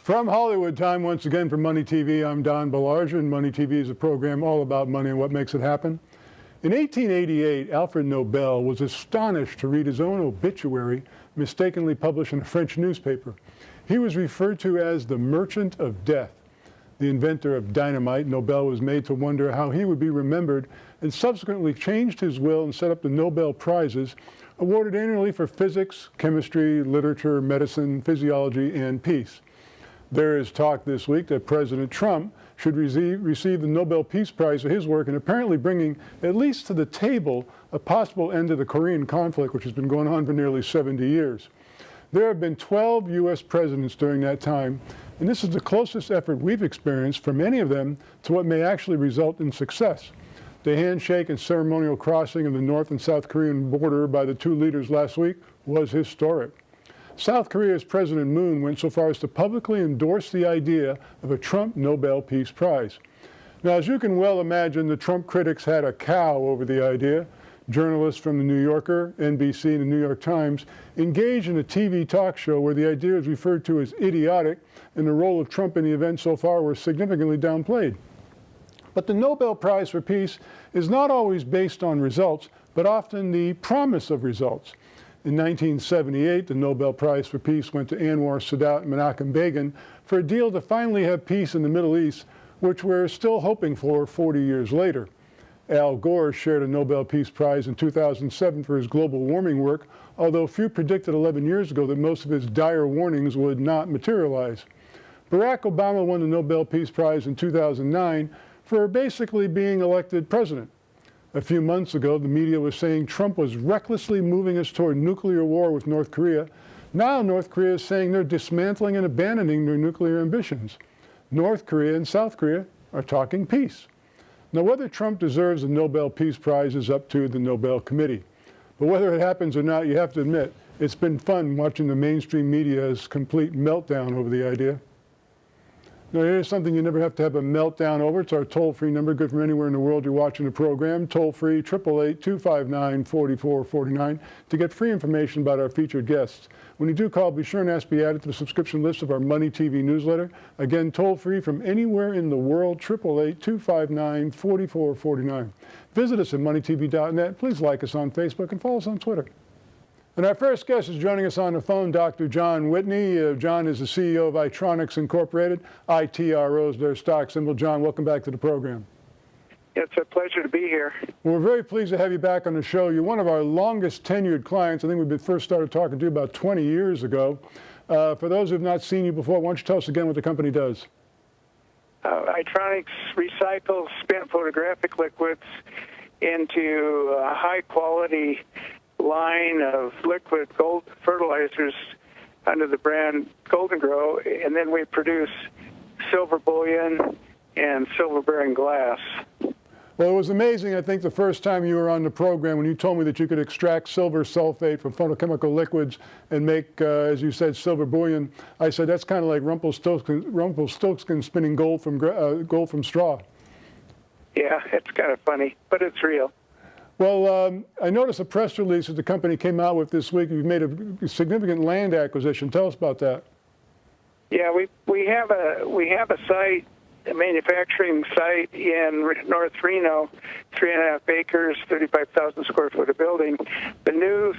From Hollywood time, once again for MoneyTV, I'm Don Baillargeon. MoneyTV is a program all about money and what makes it happen. In 1888, Alfred Nobel was astonished to read his own obituary mistakenly published in a French newspaper. He was referred to as the Merchant of Death. The inventor of dynamite, Nobel was made to wonder how he would be remembered and subsequently changed his will and set up the Nobel Prizes, awarded annually for physics, chemistry, literature, medicine, physiology, and peace. There is talk this week that President Trump should receive the Nobel Peace Prize for his work in apparently bringing, at least to the table, a possible end to the Korean conflict, which has been going on for nearly 70 years. There have been 12 U.S. presidents during that time, and this is the closest effort we've experienced from any of them to what may actually result in success. The handshake and ceremonial crossing of the North and South Korean border by the two leaders last week was historic. South Korea's President Moon went so far as to publicly endorse the idea of a Trump Nobel Peace Prize. Now, as you can well imagine, the Trump critics had a cow over the idea. Journalists from the New Yorker, NBC, and the New York Times engaged in a TV talk show where the idea is referred to as idiotic, and the role of Trump in the event so far was significantly downplayed. But the Nobel Prize for Peace is not always based on results, but often the promise of results. In 1978, the Nobel Prize for Peace went to Anwar Sadat and Menachem Begin for a deal to finally have peace in the Middle East, which we're still hoping for 40 years later. Al Gore shared a Nobel Peace Prize in 2007 for his global warming work, although few predicted 11 years ago that most of his dire warnings would not materialize. Barack Obama won the Nobel Peace Prize in 2009 for basically being elected president. A few months ago, the media was saying Trump was recklessly moving us toward nuclear war with North Korea. Now North Korea is saying they're dismantling and abandoning their nuclear ambitions. North Korea and South Korea are talking peace. Now, whether Trump deserves the Nobel Peace Prize is up to the Nobel Committee. But whether it happens or not, you have to admit, it's been fun watching the mainstream media's complete meltdown over the idea. Now, here's something you never have to have a meltdown over. It's our toll-free number, good from anywhere in the world you're watching the program. Toll-free, 888-259-4449 to get free information about our featured guests. When you do call, be sure and ask to be added to the subscription list of our MoneyTV newsletter. Again, toll-free from anywhere in the world, 888-259-4449. Visit us at MoneyTV.net. Please like us on Facebook and follow us on Twitter. And our first guest is joining us on the phone, Dr. John Whitney. John is the CEO of Itronix Incorporated, ITR Rose, their stock symbol. John, welcome back to the program. It's a pleasure to be here. Well, we're very pleased to have you back on the show. You're one of our longest tenured clients. I think we first started talking to you about 20 years ago. For those who have not seen you before, why don't you tell us again what the company does? Itronix recycles spent photographic liquids into a high-quality line of liquid gold fertilizers under the brand Golden Grow, and then we produce silver bullion and silver-bearing glass. Well, it was amazing, I think, the first time you were on the program when you told me that you could extract silver sulfate from photochemical liquids and make, as you said, silver bullion. I said, that's kind of like Rumpelstiltskin spinning gold from straw. Yeah, it's kind of funny, but it's real. Well, I noticed a press release that the company came out with this week. You've made a significant land acquisition. Tell us about that. Yeah, we have a site, a manufacturing site in North Reno, 3.5 acres, 35,000 square foot of building. The new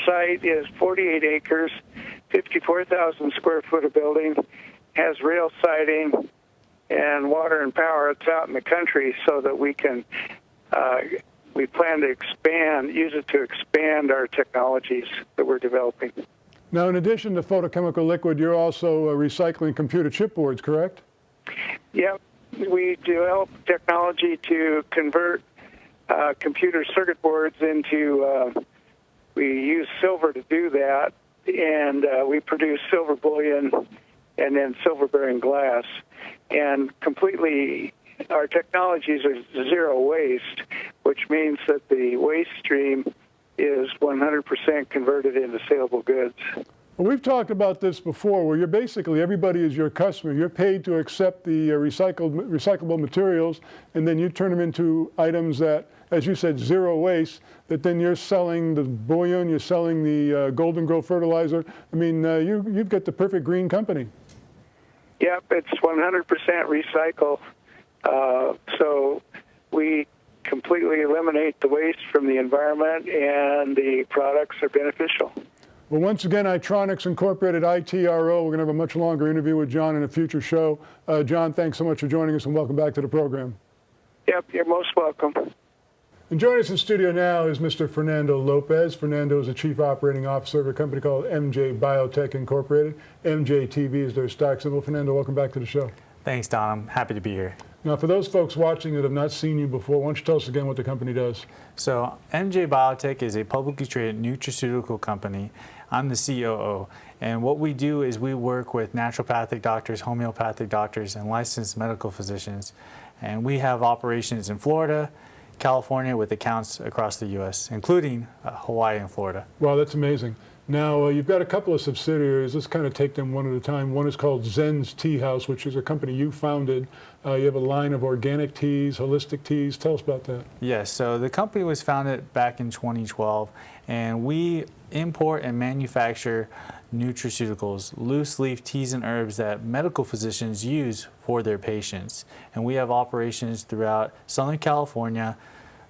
site is 48 acres, 54,000 square foot of building, has rail siding and water and power. It's out in the country so that we can. We plan to use it to expand our technologies that we're developing. Now, in addition to photochemical liquid, you're also recycling computer chipboards, correct? Yep. We develop technology to convert computer circuit boards into, we use silver to do that, and we produce silver bullion and then silver-bearing glass. And completely, our technologies are zero waste, which means that the waste stream is 100% converted into saleable goods. Well, we've talked about this before, where you're basically, everybody is your customer. You're paid to accept the recyclable materials, and then you turn them into items that, as you said, zero waste, that then you're selling the bullion, you're selling the Golden Grow fertilizer. I mean, you've got the perfect green company. Yep, it's 100% recycle. So we completely eliminate the waste from the environment, and the products are beneficial. Well, once again, Itronics Incorporated, ITRO. We're going to have a much longer interview with John in a future show. John, thanks so much for joining us, and welcome back to the program. Yep, you're most welcome. And joining us in studio now is Mr. Fernando Lopez. Fernando is the Chief Operating Officer of a company called Biotech Inc. MJTV is their stock symbol. Fernando, welcome back to the show. Thanks, Don. I'm happy to be here. Now, for those folks watching that have not seen you before, why don't you tell us again what the company does? So, Biotech is a publicly traded nutraceutical company. I'm the COO. And what we do is we work with naturopathic doctors, homeopathic doctors, and licensed medical physicians. And we have operations in Florida, California, with accounts across the U.S., including Hawaii and Florida. Wow, that's amazing. Now, you've got a couple of subsidiaries. Let's kind of take them one at a time. One is called Zen's Tea House, which is a company you founded. You have a line of organic teas, holistic teas. Tell us about that. Yes, so the company was founded back in 2012, and we import and manufacture nutraceuticals, loose leaf teas and herbs that medical physicians use for their patients. And we have operations throughout Southern California,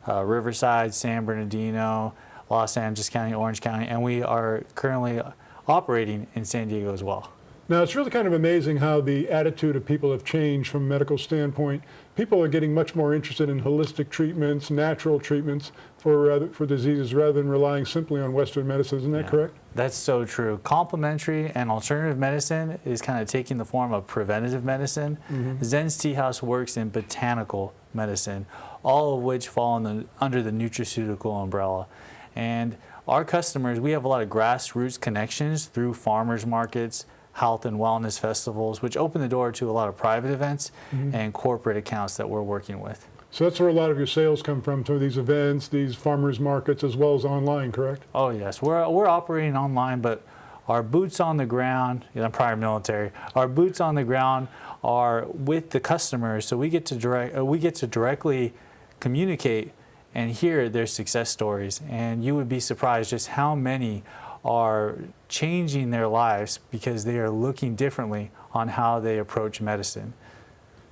Riverside, San Bernardino, Los Angeles County, Orange County, and we are currently operating in San Diego as well. Now, it's really kind of amazing how the attitude of people have changed from a medical standpoint. People are getting much more interested in holistic treatments, natural treatments for diseases rather than relying simply on Western medicine. Isn't that correct? That's so true. Complementary and alternative medicine is kind of taking the form of preventative medicine. Zen's Tea House works in botanical medicine, all of which fall under the nutraceutical umbrella. And our customers, we have a lot of grassroots connections through farmers markets, health and wellness festivals, which open the door to a lot of private events and corporate accounts that we're working with. So that's where a lot of your sales come from, to these events, these farmers markets, as well as online, correct? Oh yes, we're operating online, but our boots on the ground, I'm prior military, our boots on the ground are with the customers, so we get to directly communicate and hear their success stories. And you would be surprised just how many are changing their lives because they are looking differently on how they approach medicine.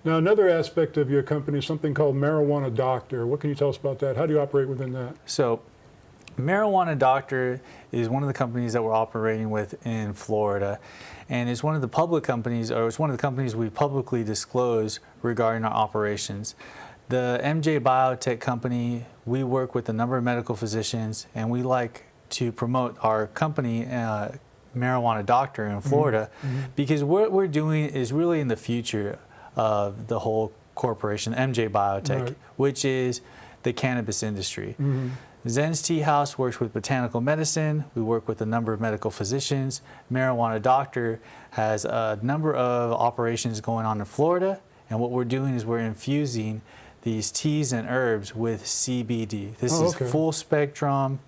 Now, another aspect of your company is something called Marijuana Doctor. What can you tell us about that? How do you operate within that? So, Marijuana Doctor is one of the companies that we're operating with in Florida, and it's one of the public companies, or it's one of the companies we publicly disclose regarding our operations. The Biotech company, we work with a number of medical physicians, and we like to promote our company, Marijuana Doctor in Florida, because what we're doing is really in the future of the whole corporation, Biotech, which is the cannabis industry. Zen's Tea House works with botanical medicine. We work with a number of medical physicians. Marijuana Doctor has a number of operations going on in Florida, and what we're doing is we're infusing these teas and herbs with CBD. This is full spectrum,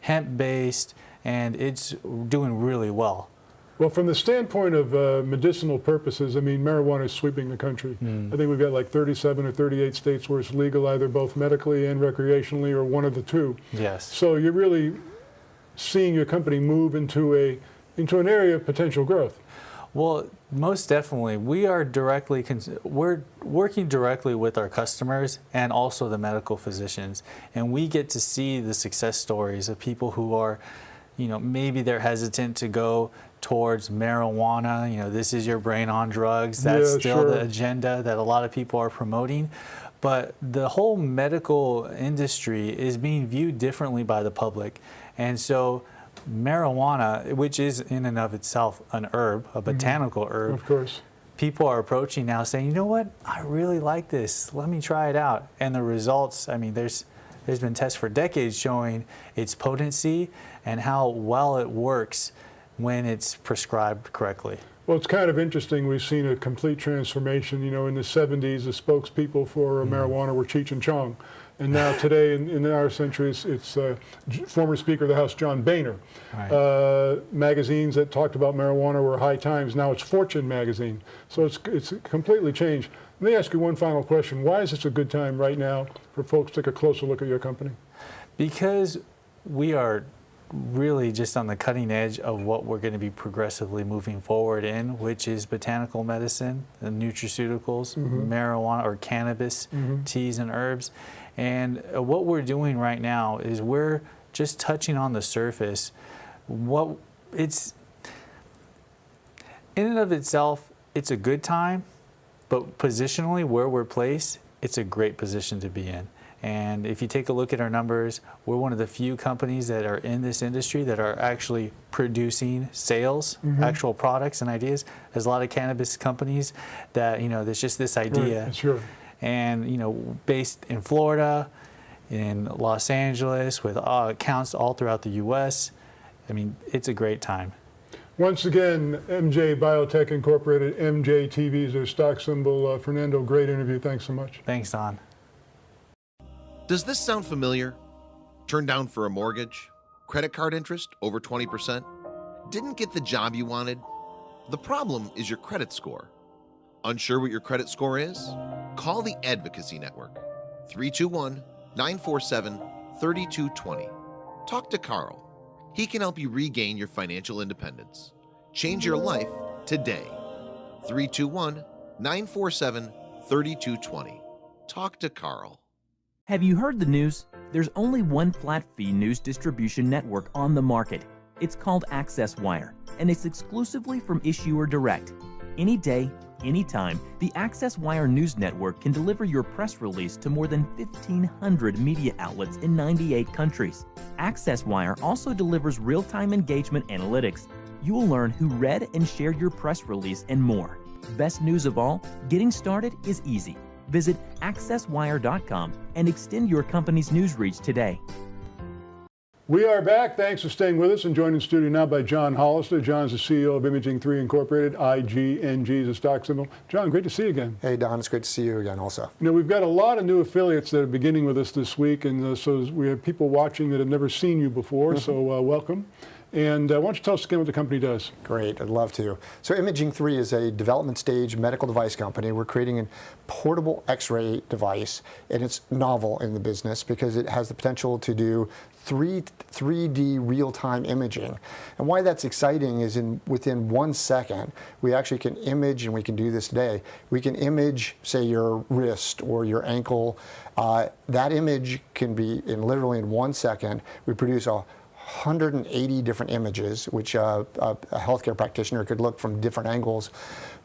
hemp-based, and it's doing really well. Well, from the standpoint of medicinal purposes, I mean, marijuana is sweeping the country. I think we've got like 37 or 38 states where it's legal, either both medically and recreationally, or one of the two. Yes. So you're really seeing your company move into an area of potential growth. Well, most definitely. We're working directly with our customers and also the medical physicians, and we get to see the success stories of people who are, maybe they're hesitant to go towards marijuana. This is your brain on drugs. That's still the agenda that a lot of people are promoting. But the whole medical industry is being viewed differently by the public. And so marijuana, which is in and of itself an herb, a botanical herb, of course, people are approaching now saying, you know what, I really like this. Let me try it out. And the results, I mean, there's been tests for decades showing its potency and how well it works when it's prescribed correctly. Well, it's kind of interesting. We've seen a complete transformation. In the 70s, the spokespeople for marijuana were Cheech and Chong. And now today, in our century, it's former Speaker of the House, John Boehner. Right. Magazines that talked about marijuana were High Times. Now it's Fortune magazine. So it's completely changed. Let me ask you one final question. Why is this a good time right now for folks to take a closer look at your company? Because we are really just on the cutting edge of what we're going to be progressively moving forward in, which is botanical medicine, the nutraceuticals, marijuana or cannabis, teas and herbs. And what we're doing right now is we're just touching on the surface. What it's in and of itself, it's a good time, but positionally where we're placed, it's a great position to be in. And if you take a look at our numbers, we're one of the few companies that are in this industry that are actually producing sales, actual products and ideas. There's a lot of cannabis companies that, there's just this idea. Right, sure. And, based in Florida, in Los Angeles, with accounts all throughout the U.S. I mean, it's a great time. Once again, MJ Biotech Incorporated, MJTV is their stock symbol. Fernando, great interview. Thanks so much. Thanks, Don. Does this sound familiar? Turned down for a mortgage? Credit card interest over 20%? Didn't get the job you wanted? The problem is your credit score. Unsure what your credit score is? Call the Advocacy Network, 321-947-3220. Talk to Carl. He can help you regain your financial independence. Change your life today. 321-947-3220. Talk to Carl. Have you heard the news? There's only one flat-fee news distribution network on the market. It's called AccessWire, and it's exclusively from Issuer Direct. Any day, anytime, the AccessWire News Network can deliver your press release to more than 1,500 media outlets in 98 countries. AccessWire also delivers real-time engagement analytics. You will learn who read and shared your press release and more. Best news of all, getting started is easy. Visit accesswire.com and extend your company's news reach today. We are back. Thanks for staying with us and joined in studio now by John Hollister. John's the CEO of Imaging 3 Incorporated. IGNG is a stock symbol. John, great to see you again. Hey, Don, it's great to see you again also. We've got a lot of new affiliates that are beginning with us this week, and so we have people watching that have never seen you before, so welcome. And why don't you tell us again what the company does? Great, I'd love to. So Imaging 3 is a development stage medical device company. We're creating a portable X-ray device, and it's novel in the business because it has the potential to do 3D real-time imaging. And why that's exciting is within 1 second, we actually can image, and we can do this today, we can image, say, your wrist or your ankle. That image can be, literally in 1 second, we produce 180 different images, which a healthcare practitioner could look from different angles.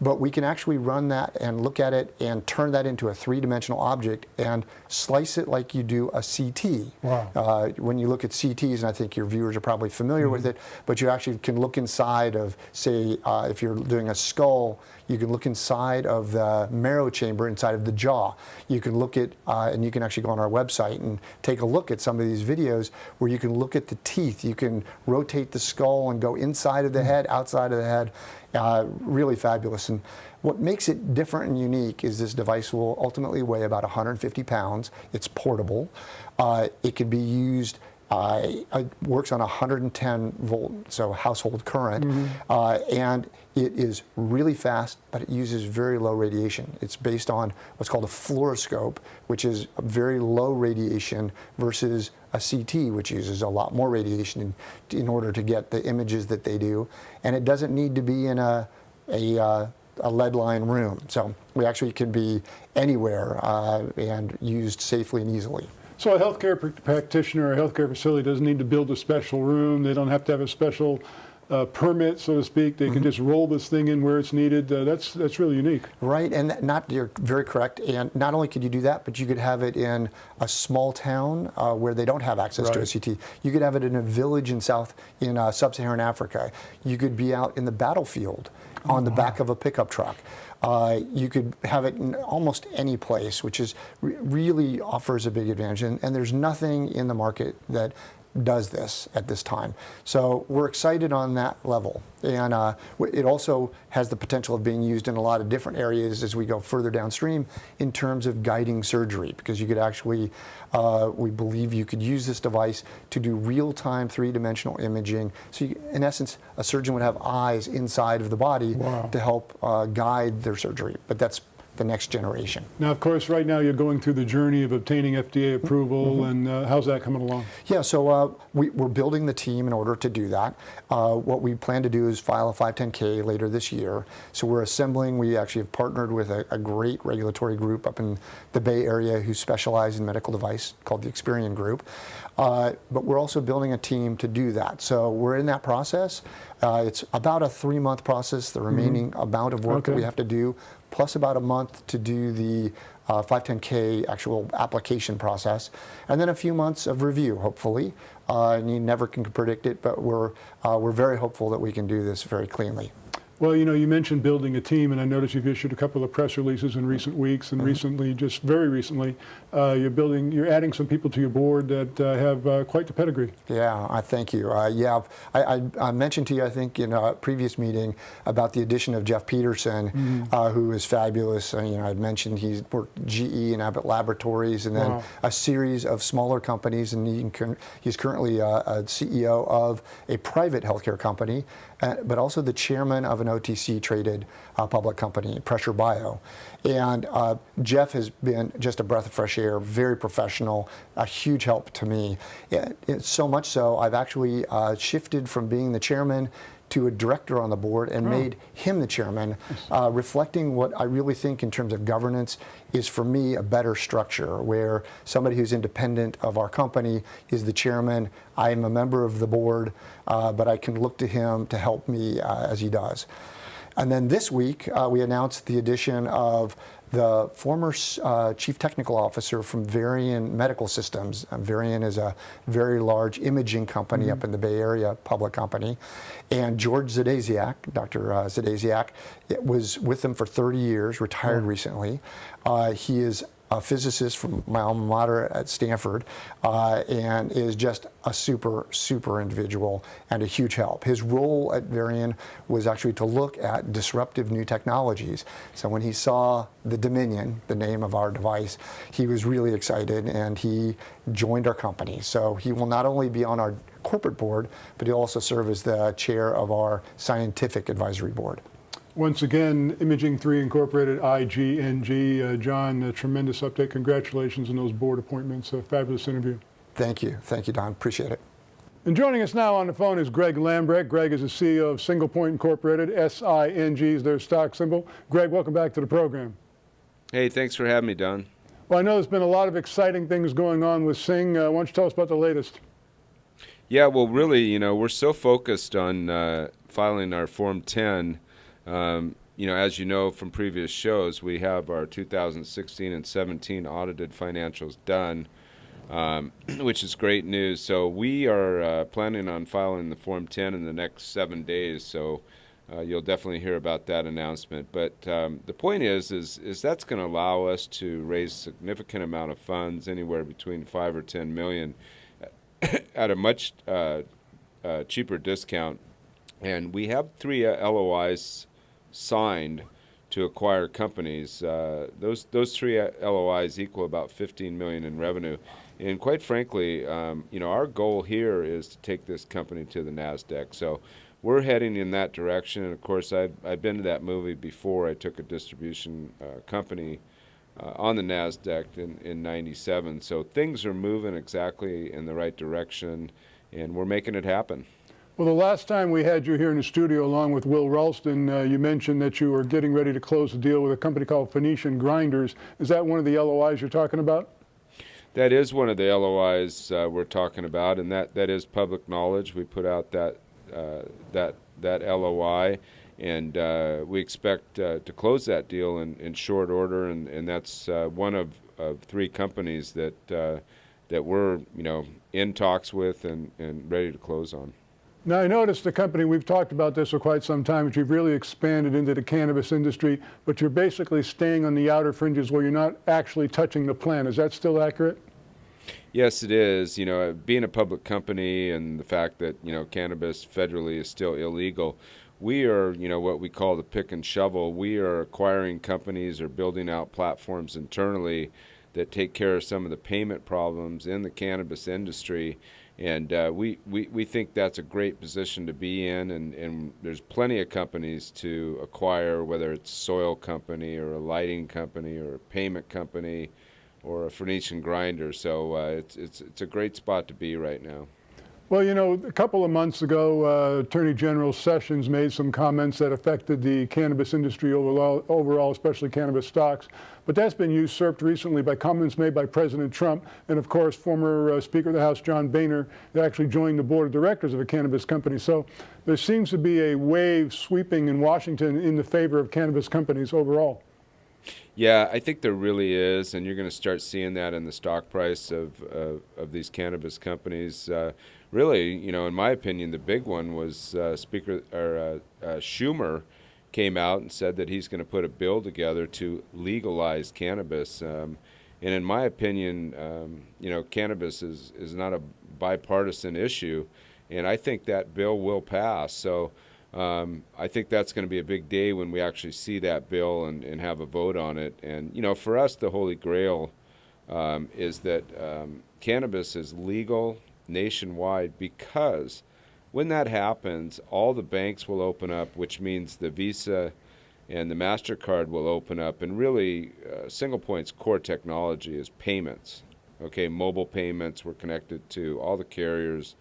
But we can actually run that and look at it and turn that into a three-dimensional object and slice it like you do a CT. Wow. When you look at CTs, and I think your viewers are probably familiar with it, but you actually can look inside of, say, if you're doing a skull, you can look inside of the marrow chamber, inside of the jaw. You can look at, and you can actually go on our website and take a look at some of these videos where you can look at the teeth. You can rotate the skull and go inside of the head, outside of the head. Really fabulous. And what makes it different and unique is this device will ultimately weigh about 150 pounds. It's portable. It can be used, it works on 110 volt, so household current, and it is really fast, but it uses very low radiation. It's based on what's called a fluoroscope, which is very low radiation, versus a CT, which uses a lot more radiation in order to get the images that they do. And it doesn't need to be in a lead line room. So we actually can be anywhere and used safely and easily. So a healthcare practitioner or a healthcare facility doesn't need to build a special room. They don't have to have a special permit, so to speak. They can just roll this thing in where it's needed. That's really unique. Right, and you're very correct. And not only could you do that, but you could have it in a small town where they don't have access to a CT. You could have it in a village in sub-Saharan Africa. You could be out in the battlefield on the back of a pickup truck. You could have it in almost any place, which is really offers a big advantage. And there's nothing in the market that does this at this time. So we're excited on that level. And it also has the potential of being used in a lot of different areas as we go further downstream in terms of guiding surgery, because you could actually, we believe you could use this device to do real-time three-dimensional imaging. So in essence, a surgeon would have eyes inside of the body to help guide their surgery. But that's the next generation. Now, of course, right now you're going through the journey of obtaining FDA approval, and how's that coming along? Yeah, so we're building the team in order to do that. What we plan to do is file a 510K later this year. So we're assembling. We actually have partnered with a great regulatory group up in the Bay Area who specialize in medical device called the Experian Group. But we're also building a team to do that. So we're in that process. It's about a 3-month process, the remaining amount of work that we have to do, plus about a month to do the 510K actual application process, and then a few months of review, hopefully. And you never can predict it, but we're very hopeful that we can do this very cleanly. Well, you know, you mentioned building a team, and I noticed you've issued a couple of press releases in recent weeks, and recently, just very recently, you're adding some people to your board that have quite the pedigree. Yeah, I thank you. I mentioned to you, I think, in a previous meeting about the addition of Jeff Peterson, who is fabulous. I'd mentioned he's worked GE and Abbott Laboratories, and then a series of smaller companies, and he's currently a CEO of a private healthcare company, but also the chairman of an OTC traded public company, Pressure Bio. And Jeff has been just a breath of fresh air, very professional, a huge help to me. It's so much so, I've actually shifted from being the chairman to a director on the board and made him the chairman, reflecting what I really think in terms of governance is, for me, a better structure where somebody who's independent of our company is the chairman. I am a member of the board, but I can look to him to help me as he does. And then this week, we announced the addition of the former chief technical officer from Varian Medical Systems. Varian is a very large imaging company up in the Bay Area, public company. And George Zadaziak, Dr. Zadaziak, was with them for 30 years, retired recently. He is a physicist from my alma mater at Stanford, and is just a super, super individual and a huge help. His role at Varian was actually to look at disruptive new technologies. So when he saw the Dominion, the name of our device, he was really excited, and he joined our company. So he will not only be on our corporate board, but he'll also serve as the chair of our scientific advisory board. Once again, Imaging 3 Incorporated, IGNG. John, a tremendous update. Congratulations on those board appointments. A fabulous interview. Thank you, Don. Appreciate it. And joining us now on the phone is Greg Lambrecht. Greg is the CEO of Single Point Incorporated. SING is their stock symbol. Greg, welcome back to the program. Hey, thanks for having me, Don. Well, I know there's been a lot of exciting things going on with Sing. Why don't you tell us about the latest? Yeah, well, really, we're so focused on filing our Form 10. As you know from previous shows, we have our 2016 and 17 audited financials done, which is great news. So we are planning on filing the Form 10 in the next 7 days. So you'll definitely hear about that announcement. But the point is that's going to allow us to raise a significant amount of funds, anywhere between 5 or 10 million, at a much cheaper discount. And we have 3 LOIs signed to acquire companies. Those 3 LOIs equal about 15 million in revenue. And quite frankly, our goal here is to take this company to the NASDAQ. So we're heading in that direction. And of course, I've been to that movie before. I took a distribution company on the NASDAQ in 97. So things are moving exactly in the right direction, and we're making it happen. Well, the last time we had you here in the studio along with Will Ralston, you mentioned that you were getting ready to close a deal with a company called Phoenician Grinders. Is that one of the LOIs you're talking about? That is one of the LOIs we're talking about, and that is public knowledge. We put out that LOI, and we expect to close that deal in short order, and that's one of 3 companies that we're in talks with and ready to close on. Now, I noticed the company, we've talked about this for quite some time, but you've really expanded into the cannabis industry, but you're basically staying on the outer fringes where you're not actually touching the plant. Is that still accurate? Yes, it is. Being a public company and the fact that, cannabis federally is still illegal, we are, what we call the pick and shovel. We are acquiring companies or building out platforms internally that take care of some of the payment problems in the cannabis industry. And we think that's a great position to be in, and there's plenty of companies to acquire, whether it's a soil company or a lighting company or a payment company or a Phoenician grinder. So it's a great spot to be right now. Well, you know, a couple of months ago, Attorney General Sessions made some comments that affected the cannabis industry overall, especially cannabis stocks. But that's been usurped recently by comments made by President Trump and, of course, former Speaker of the House John Boehner, that actually joined the board of directors of a cannabis company. So there seems to be a wave sweeping in Washington in the favor of cannabis companies overall. Yeah, I think there really is, and you're going to start seeing that in the stock price of these cannabis companies. Really, you know, in my opinion, the big one was Schumer came out and said that he's going to put a bill together to legalize cannabis. And in my opinion, you know, cannabis is not a bipartisan issue, and I think that bill will pass. So I think that's going to be a big day when we actually see that bill and have a vote on it. And, you know, for us, the holy grail is that cannabis is legal nationwide, because when that happens, all the banks will open up, which means the Visa and the MasterCard will open up. And really, Single Point's core technology is payments. Okay, mobile payments. We're connected to all the carriers,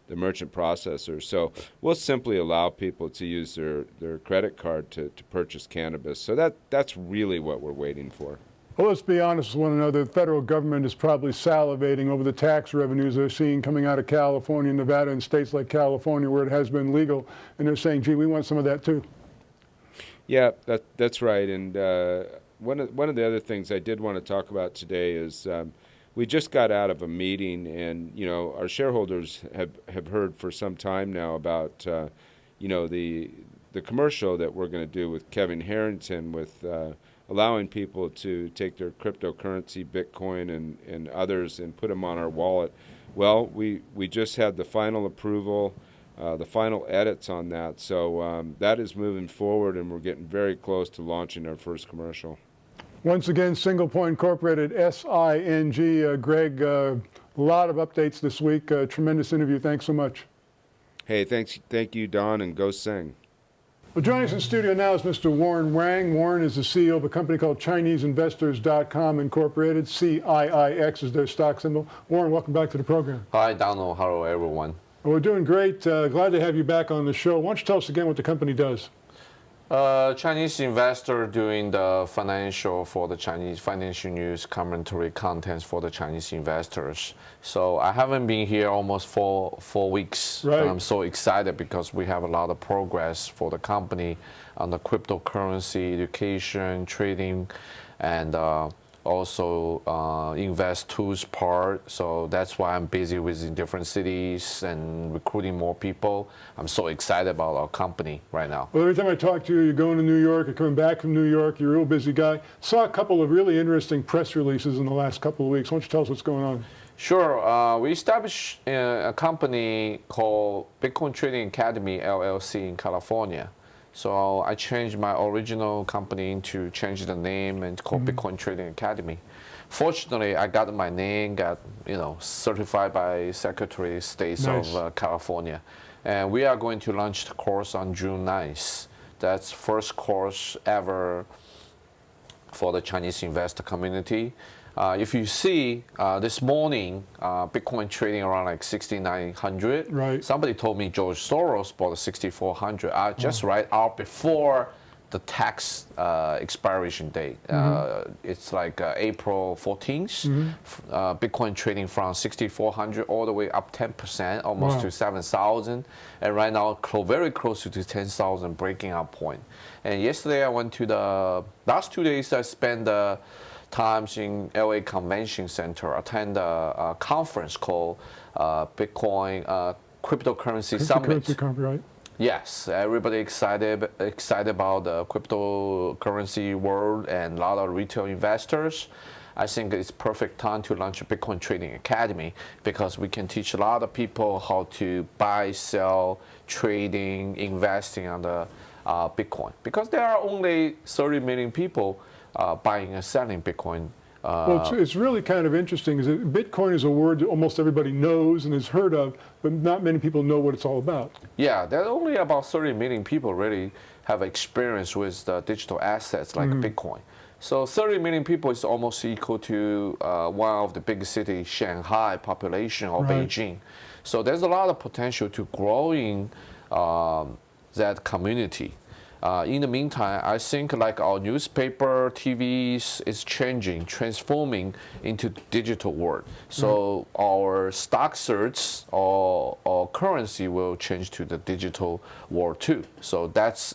the merchant processors. So we'll simply allow people to use their credit card to purchase cannabis. So that's really what we're waiting for. Well, let's be honest with one another. The federal government is probably salivating over the tax revenues they're seeing coming out of California, Nevada, and states like California where it has been legal. And they're saying, gee, we want some of that too. Yeah, that's right. And one of the other things I did want to talk about today is we just got out of a meeting, and, you know, our shareholders have heard for some time now about, you know, the commercial that we're going to do with Kevin Harrington with allowing people to take their cryptocurrency, Bitcoin and others, and put them on our wallet. Well, we just had the final approval, the final edits on that. So that is moving forward, and we're getting very close to launching our first commercial. Once again, Single Point Incorporated, SING. Greg, a lot of updates this week. Tremendous interview. Thanks so much. Hey, thank you, Don, and go sing. Well, joining us in studio now is Mr. Warren Wang. Warren is the CEO of a company called ChineseInvestors.com Incorporated. CIIX is their stock symbol. Warren, welcome back to the program. Hi, Donald. Hello, everyone. Well, we're doing great. Glad to have you back on the show. Why don't you tell us again what the company does? Chinese investor doing the financial for the Chinese financial news commentary contents for the Chinese investors. So I haven't been here almost four weeks. Right. I'm so excited because we have a lot of progress for the company on the cryptocurrency, education, trading, and also invest tools part. So that's why I'm busy with different cities and recruiting more people. I'm so excited about our company right now. Well, every time I talk to you, you're going to New York, you're coming back from New York, you're a real busy guy. Saw a couple of really interesting press releases in the last couple of weeks. Why don't you tell us what's going on? Sure. We established a company called Bitcoin Trading Academy, LLC in California. So I changed my original company to change the name and called Bitcoin Trading Academy. Fortunately, I got my name, certified by Secretary of State of California. And we are going to launch the course on June 9th. That's first course ever for the Chinese investor community. If you see this morning, Bitcoin trading around like 6,900. Right. Somebody told me George Soros bought 6,400. Just right out before the tax expiration date. It's like April 14th. Bitcoin trading from 6,400 all the way up 10%, almost to 7,000. And right now, very close to 10,000 breaking out point. And yesterday, I went to last 2 days, I spent times in LA Convention Center, attend a conference called Bitcoin Cryptocurrency Summit. Right? Yes, everybody excited about the cryptocurrency world and a lot of retail investors. I think it's perfect time to launch a Bitcoin Trading Academy because we can teach a lot of people how to buy, sell, trading, investing on the Bitcoin. Because there are only 30 million people buying and selling Bitcoin Well, it's really kind of interesting. Is that Bitcoin is a word that almost everybody knows and has heard of, but not many people know what it's all about. Yeah, there are only about 30 million people really have experience with the digital assets like Bitcoin. So 30 million people is almost equal to one of the big cities, Shanghai population or Beijing. So there's a lot of potential to growing that community. In the meantime, I think like our newspaper, TVs is changing, transforming into digital world. So our stock certs or currency will change to the digital world too. So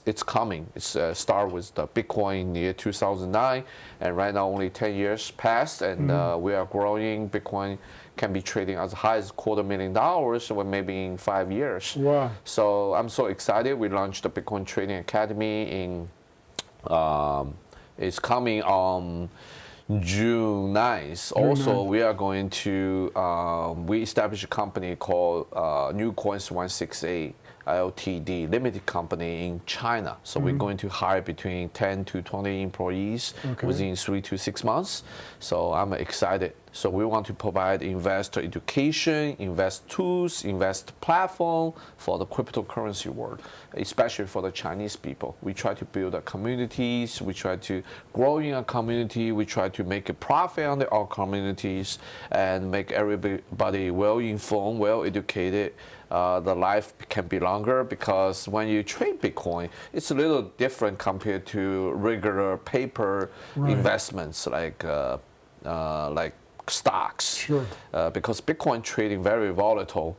it's coming. It's start with the Bitcoin in the year 2009, and right now only 10 years passed, and we are growing. Bitcoin can be trading as high as $250,000, or maybe in 5 years. Wow. So I'm so excited. We launched the Bitcoin Trading Academy in, it's coming on June 9th. Also, we are going to, we established a company called New Coins 168. Ltd. limited company in China. So we're going to hire between 10 to 20 employees within 3 to 6 months. So I'm excited. So we want to provide investor education, invest tools, invest platform for the cryptocurrency world, especially for the Chinese people. We try to build communities. We try to grow in a community. We try to make a profit on our communities and make everybody well informed, well educated. The life can be longer because when you trade Bitcoin, it's a little different compared to regular paper investments like stocks. Sure. Because Bitcoin trading very volatile.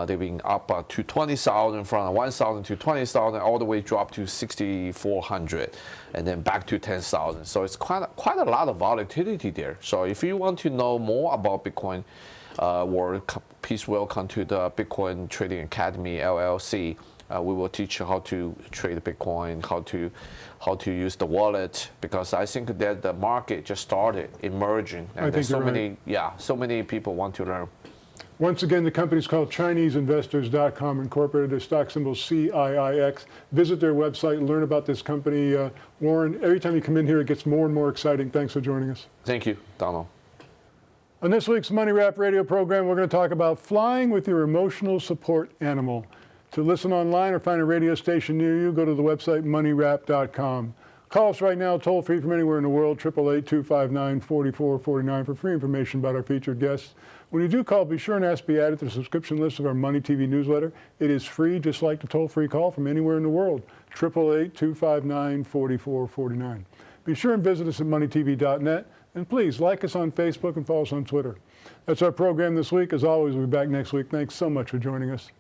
They've been up to 20,000 from 1,000 to 20,000, all the way dropped to 6,400, and then back to 10,000. So it's quite a lot of volatility there. So if you want to know more about Bitcoin, please welcome to the Bitcoin Trading Academy LLC. We will teach you how to trade Bitcoin, how to use the wallet, because I think that the market just started emerging, and there's so many people want to learn. Once again, the company is called ChineseInvestors.com Incorporated. Their stock symbol CIIX. Visit their website and learn about this company. Warren, every time you come in here, it gets more and more exciting. Thanks for joining us. Thank you, Donald. On this week's Money Wrap radio program, we're going to talk about flying with your emotional support animal. To listen online or find a radio station near you, go to the website moneywrap.com. Call us right now, toll free from anywhere in the world, 888-259-4449 for free information about our featured guests. When you do call, be sure and ask to be added to the subscription list of our Money TV newsletter. It is free, just like the toll-free call from anywhere in the world, 888-259-4449. Be sure and visit us at moneytv.net. And please like us on Facebook and follow us on Twitter. That's our program this week. As always, we'll be back next week. Thanks so much for joining us.